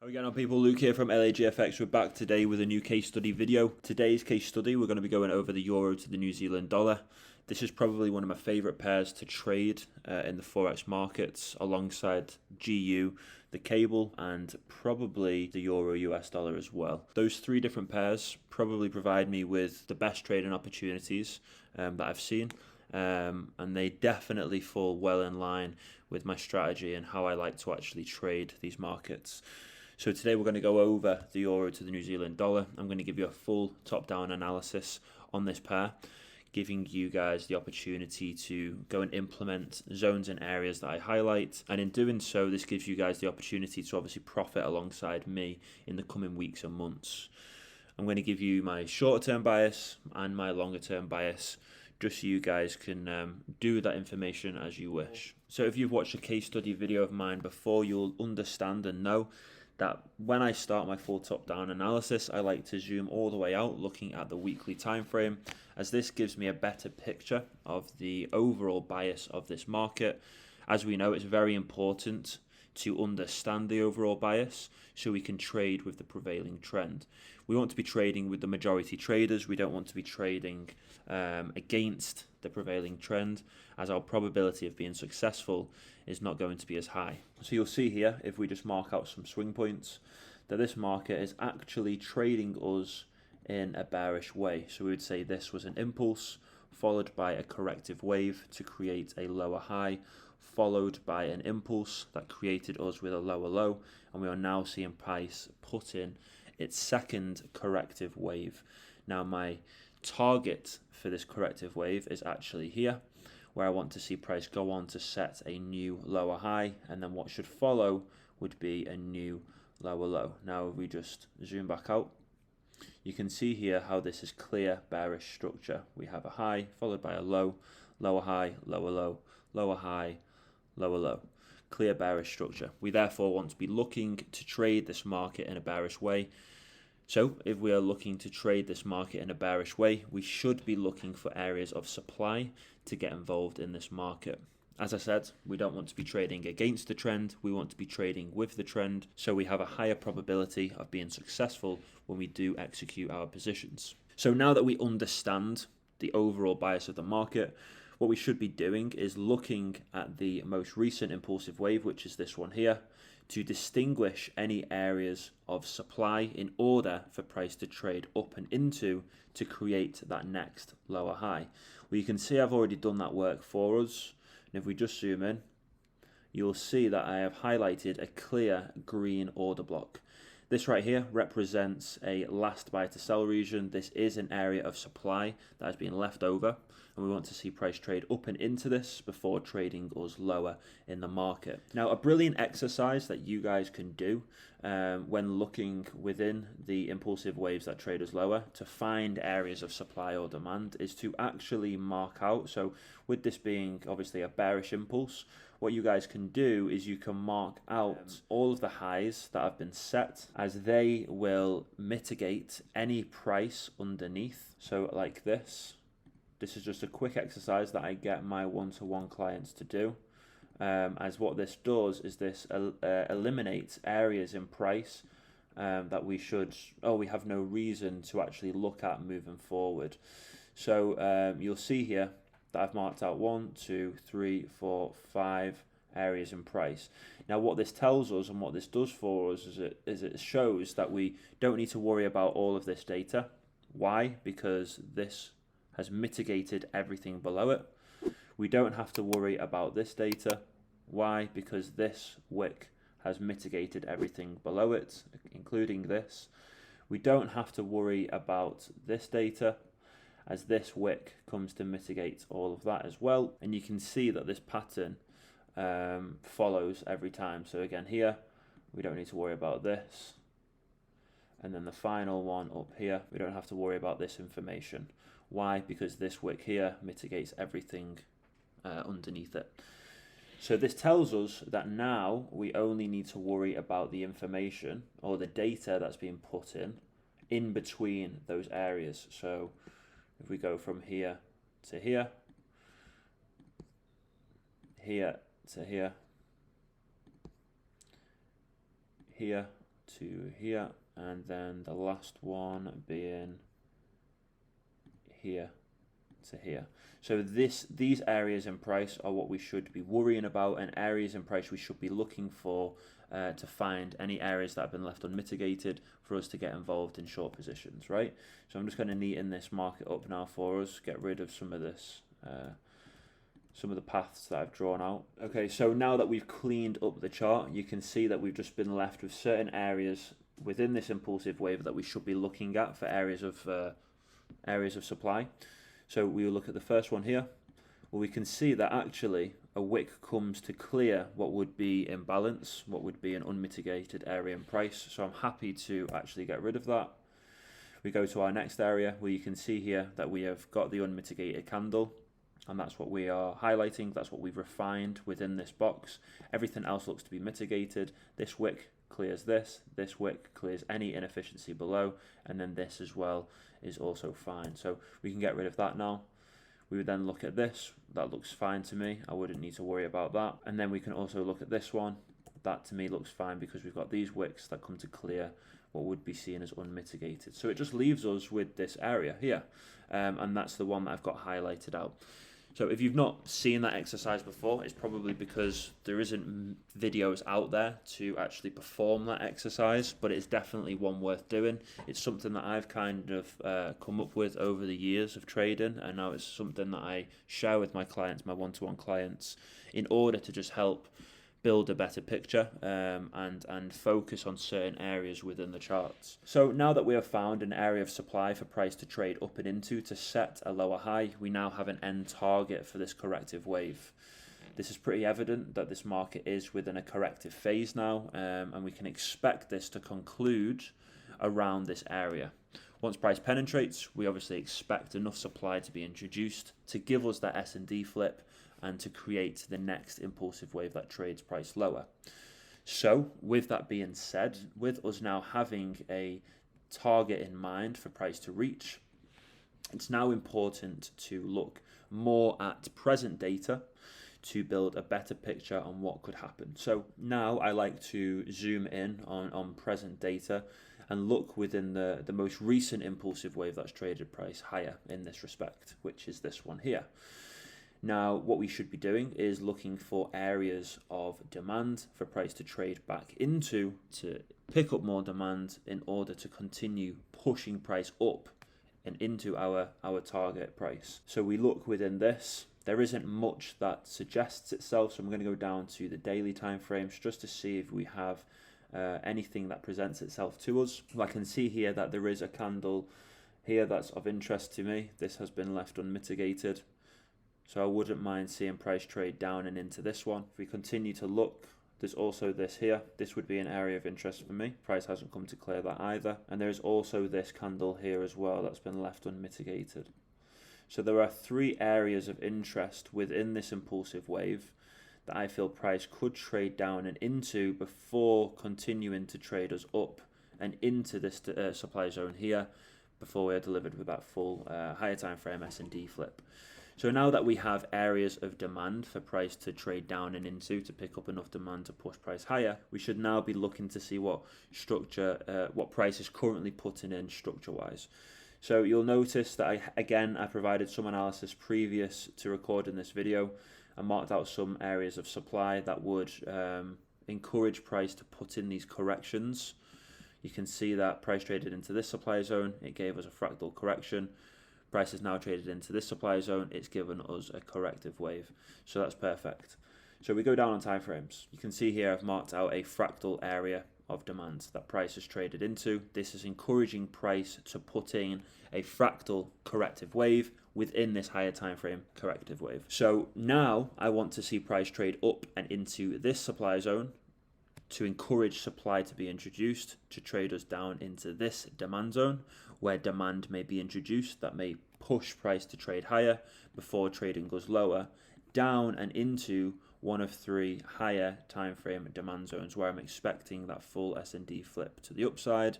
How are we going on, people? Luke here from LAGFX. We're back today with a new case study video. Today's case study, we're going to be going over the euro to the New Zealand dollar. This is probably one of my favorite pairs to trade in the Forex markets, alongside GU, the cable, and probably the euro US dollar as well. Those three different pairs probably provide me with the best trading opportunities that I've seen. And they definitely fall well in line with my strategy and how I like to actually trade these markets. So today we're going to go over the euro to the New Zealand dollar. I'm going to give you a full top-down analysis on this pair, giving you guys the opportunity to go and implement zones and areas that I highlight. And in doing so, this gives you guys the opportunity to obviously profit alongside me in the coming weeks and months. I'm going to give you my short-term bias and my longer-term bias, just so you guys can do that information as you wish. So if you've watched a case study video of mine before, you'll understand and know that when I start my full top-down analysis, I like to zoom all the way out, looking at the weekly time frame, as this gives me a better picture of the overall bias of this market. As we know, it's very important to understand the overall bias so we can trade with the prevailing trend. We want to be trading with the majority traders. We don't want to be trading against the prevailing trend, as our probability of being successful is not going to be as high. So you'll see here, if we just mark out some swing points, that this market is actually trading us in a bearish way. So we would say this was an impulse followed by a corrective wave to create a lower high, followed by an impulse that created us with a lower low, and we are now seeing price put in its second corrective wave. Now my target for this corrective wave is actually here, where I want to see price go on to set a new lower high, and then what should follow would be a new lower low. Now if we just zoom back out, you can see here how this is clear bearish structure. We have a high followed by a low, lower high, lower low, lower high, lower low. Clear bearish structure. We therefore want to be looking to trade this market in a bearish way. So if we are looking to trade this market in a bearish way, we should be looking for areas of supply to get involved in this market. As I said, we don't want to be trading against the trend, we want to be trading with the trend, so we have a higher probability of being successful when we do execute our positions. So now that we understand the overall bias of the market, what we should be doing is looking at the most recent impulsive wave, which is this one here, to distinguish any areas of supply in order for price to trade up and into to create that next lower high. Well, you can see I've already done that work for us. And if we just zoom in, you'll see that I have highlighted a clear green order block. This right here represents a last buy to sell region. This is an area of supply that has been left over, and we want to see price trade up and into this before trading us lower in the market. Now, a brilliant exercise that you guys can do when looking within the impulsive waves that trade us lower to find areas of supply or demand is to actually mark out. So with this being obviously a bearish impulse, what you guys can do is you can mark out all of the highs that have been set, as they will mitigate any price underneath. So like this is just a quick exercise that I get my one-to-one clients to do, as what this does is this eliminates areas in price that we have no reason to actually look at moving forward. So you'll see here that I've marked out 1, 2, 3, 4, 5 areas in price. Now what this tells us and what this does for us is it shows that we don't need to worry about all of this data. Why? Because this has mitigated everything below it. We don't have to worry about this data. Why? Because this wick has mitigated everything below it, including this. We don't have to worry about this data, as this wick comes to mitigate all of that as well. And you can see that this pattern follows every time. So again here, we don't need to worry about this. And then the final one up here, we don't have to worry about this information. Why? Because this wick here mitigates everything underneath it. So this tells us that now we only need to worry about the information or the data that's being put in between those areas. So if we go from here to here, here to here, here to here, and then the last one being here to here. So these areas in price are what we should be worrying about, and areas in price we should be looking for to find any areas that have been left unmitigated for us to get involved in short positions, right? So I'm just going to neaten this market up now for us, get rid of some of this, some of the paths that I've drawn out. Okay, so now that we've cleaned up the chart, you can see that we've just been left with certain areas within this impulsive wave that we should be looking at for areas of supply. So we will look at the first one here. Well, we can see that actually a wick comes to clear what would be imbalance, what would be an unmitigated area in price. So I'm happy to actually get rid of that. We go to our next area where you can see here that we have got the unmitigated candle, and that's what we are highlighting. That's what we've refined within this box. Everything else looks to be mitigated. This wick clears this wick clears any inefficiency below, and then this as well is also fine. So we can get rid of that now. We would then look at this. That looks fine to me. I wouldn't need to worry about that. And then we can also look at this one. That to me looks fine because we've got these wicks that come to clear what would be seen as unmitigated. So it just leaves us with this area here, and that's the one that I've got highlighted out. So if you've not seen that exercise before, it's probably because there isn't videos out there to actually perform that exercise, but it's definitely one worth doing. It's something that I've kind of come up with over the years of trading, and now it's something that I share with my clients, my one-to-one clients, in order to just help build a better picture and focus on certain areas within the charts. So now that we have found an area of supply for price to trade up and into to set a lower high, we now have an end target for this corrective wave. This is pretty evident that this market is within a corrective phase now, and we can expect this to conclude around this area. Once price penetrates, we obviously expect enough supply to be introduced to give us that S&D flip and to create the next impulsive wave that trades price lower. So with that being said, with us now having a target in mind for price to reach, it's now important to look more at present data to build a better picture on what could happen. So now I like to zoom in on present data and look within the most recent impulsive wave that's traded price higher in this respect, which is this one here. Now, what we should be doing is looking for areas of demand for price to trade back into to pick up more demand in order to continue pushing price up and into our target price. So we look within this. There isn't much that suggests itself, so I'm going to go down to the daily time frames just to see if we have anything that presents itself to us. Well, I can see here that there is a candle here that's of interest to me. This has been left unmitigated. So I wouldn't mind seeing price trade down and into this one. If we continue to look, there's also this here. This would be an area of interest for me. Price hasn't come to clear that either. And there's also this candle here as well that's been left unmitigated. So there are three areas of interest within this impulsive wave that I feel price could trade down and into before continuing to trade us up and into this supply zone here before we are delivered with that full higher time frame S&D flip. So now that we have areas of demand for price to trade down and into to pick up enough demand to push price higher, we should now be looking to see what structure, what price is currently putting in structure-wise. So you'll notice that I provided some analysis previous to recording this video. I marked out some areas of supply that would encourage price to put in these corrections. You can see that price traded into this supply zone. It gave us a fractal correction. Price is now traded into this supply zone. It's given us a corrective wave. So that's perfect. So we go down on time frames. You can see here I've marked out a fractal area of demand that price is traded into. This is encouraging price to put in a fractal corrective wave within this higher time frame corrective wave. So now I want to see price trade up and into this supply zone to encourage supply to be introduced to trade us down into this demand zone where demand may be introduced that may push price to trade higher before trading goes lower, down and into one of three higher time frame demand zones where I'm expecting that full S&D flip to the upside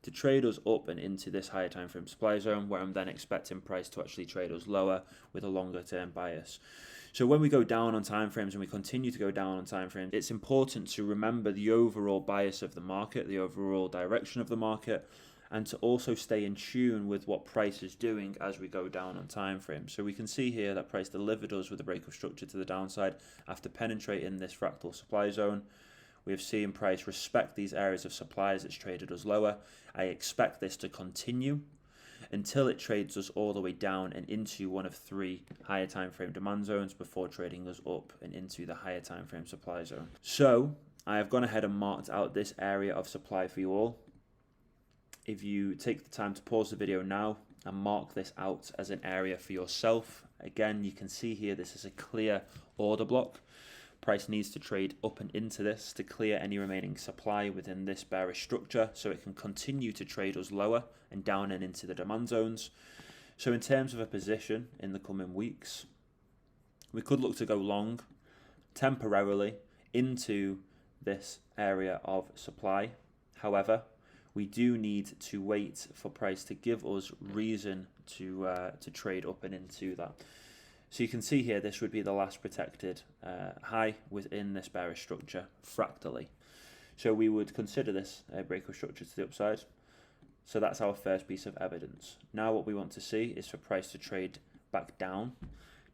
to trade us up and into this higher time frame supply zone where I'm then expecting price to actually trade us lower with a longer term bias. So when we go down on timeframes and we continue to go down on timeframes, it's important to remember the overall bias of the market, the overall direction of the market, and to also stay in tune with what price is doing as we go down on timeframes. So we can see here that price delivered us with a break of structure to the downside after penetrating this fractal supply zone. We have seen price respect these areas of supply as it's traded us lower. I expect this to continue until it trades us all the way down and into one of 3 higher time frame demand zones before trading us up and into the higher time frame supply zone. So I have gone ahead and marked out this area of supply for you all. If you take the time to pause the video now and mark this out as an area for yourself, again, you can see here this is a clear order block. Price needs to trade up and into this to clear any remaining supply within this bearish structure so it can continue to trade us lower and down and into the demand zones. So in terms of a position in the coming weeks, we could look to go long temporarily into this area of supply. However, we do need to wait for price to give us reason to trade up and into that. So you can see here, this would be the last protected high within this bearish structure fractally. So we would consider this a break of structure to the upside. So that's our first piece of evidence. Now what we want to see is for price to trade back down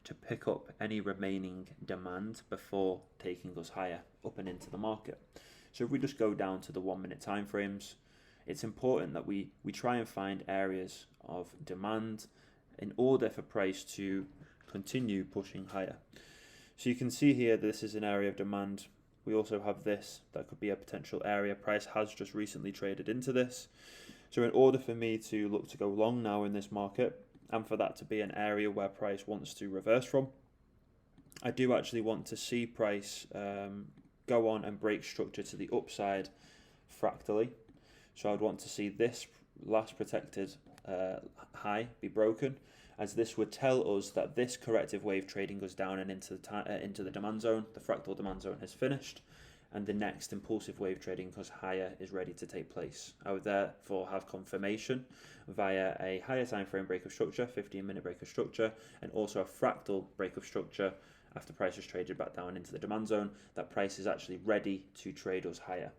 to pick up any remaining demand before taking us higher up and into the market. So if we just go down to the 1 minute time frames, it's important that we try and find areas of demand in order for price to continue pushing higher. So you can see here this is an area of demand. We also have this that could be a potential area. Price has just recently traded into this. So in order for me to look to go long now in this market and for that to be an area where price wants to reverse from, I do actually want to see price go on and break structure to the upside fractally. So I'd want to see this last protected high be broken, as this would tell us that this corrective wave trading goes down and into the demand zone. The fractal demand zone has finished, and the next impulsive wave trading goes higher is ready to take place. I would therefore have confirmation via a higher time frame break of structure, 15-minute break of structure, and also a fractal break of structure after price has traded back down into the demand zone, that price is actually ready to trade us higher.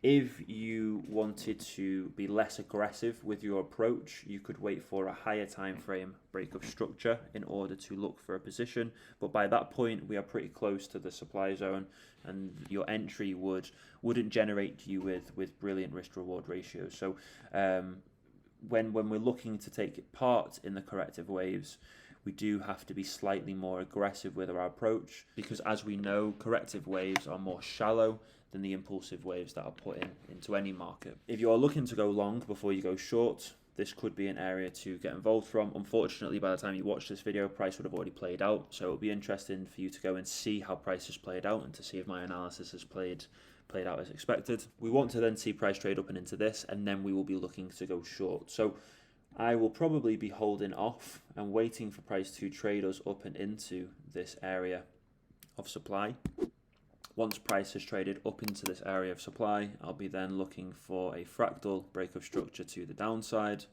If you wanted to be less aggressive with your approach, you could wait for a higher time frame break of structure in order to look for a position. But by that point, we are pretty close to the supply zone, and your entry wouldn't generate you with brilliant risk reward ratios. So when we're looking to take part in the corrective waves, we do have to be slightly more aggressive with our approach, because as we know, corrective waves are more shallow than the impulsive waves that are put into any market. If you are looking to go long before you go short, this could be an area to get involved from. Unfortunately, by the time you watch this video, price would have already played out. So it'll be interesting for you to go and see how price has played out and to see if my analysis has played out as expected. We want to then see price trade up and into this, and then we will be looking to go short. So I will probably be holding off and waiting for price to trade us up and into this area of supply. Once price has traded up into this area of supply, I'll be then looking for a fractal break of structure to the downside,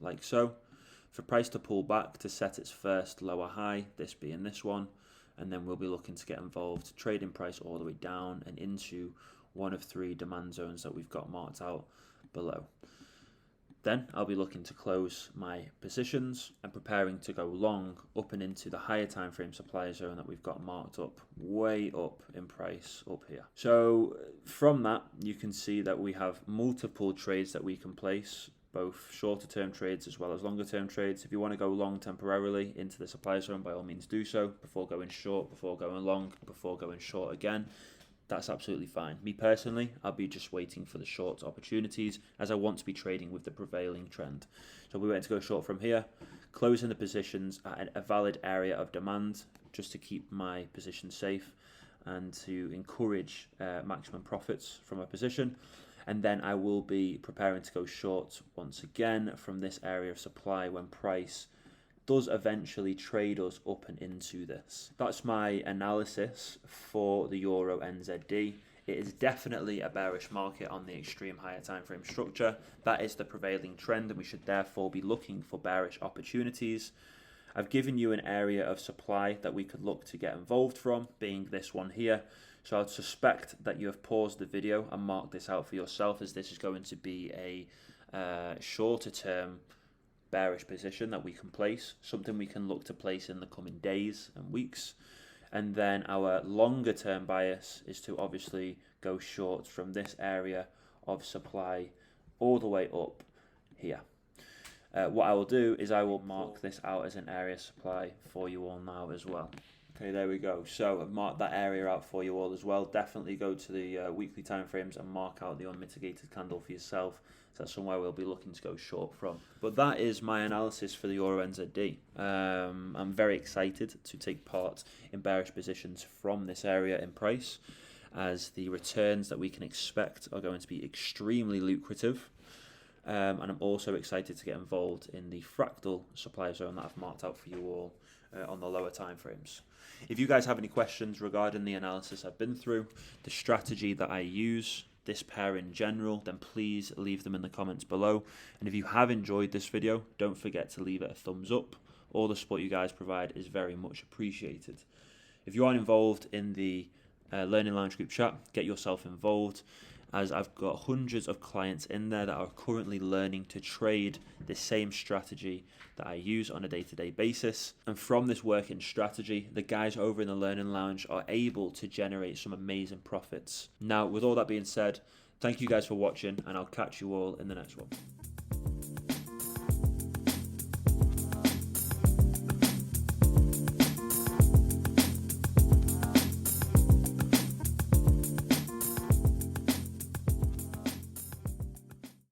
like so. For price to pull back to set its first lower high, this being this one, and then we'll be looking to get involved, trading price all the way down and into one of 3 demand zones that we've got marked out below. Then I'll be looking to close my positions and preparing to go long up and into the higher time frame supply zone that we've got marked up way up in price up here. So from that, you can see that we have multiple trades that we can place, both shorter term trades as well as longer term trades. If you want to go long temporarily into the supply zone, by all means do so before going short, before going long, before going short again. That's absolutely fine. Me personally, I'll be just waiting for the short opportunities, as I want to be trading with the prevailing trend. So we went to go short from here, closing the positions at a valid area of demand just to keep my position safe and to encourage maximum profits from a position. And then I will be preparing to go short once again from this area of supply when price does eventually trade us up and into this. That's my analysis for the Euro NZD. It is definitely a bearish market on the extreme higher time frame structure. That is the prevailing trend, and we should therefore be looking for bearish opportunities. I've given you an area of supply that we could look to get involved from, being this one here. So I'd suspect that you have paused the video and marked this out for yourself, as this is going to be a shorter term bearish position that we can place, something we can look to place in the coming days and weeks. And then our longer term bias is to obviously go short from this area of supply all the way up here. What I will do is I will mark this out as an area supply for you all now as well. Okay, there we go. So I've marked that area out for you all as well. Definitely go to the weekly timeframes and mark out the unmitigated candle for yourself. So that's somewhere we'll be looking to go short from. But that is my analysis for the Euro NZD. I'm very excited to take part in bearish positions from this area in price, as the returns that we can expect are going to be extremely lucrative. And I'm also excited to get involved in the fractal supply zone that I've marked out for you all on the lower time frames. If you guys have any questions regarding the analysis I've been through, the strategy that I use, this pair in general, then please leave them in the comments below. And if you have enjoyed this video, don't forget to leave it a thumbs up. All the support you guys provide is very much appreciated. If you aren't involved in the Learning Lounge group chat, get yourself involved, as I've got hundreds of clients in there that are currently learning to trade the same strategy that I use on a day-to-day basis. And from this working strategy, the guys over in the Learning Lounge are able to generate some amazing profits. Now, with all that being said, thank you guys for watching, and I'll catch you all in the next one.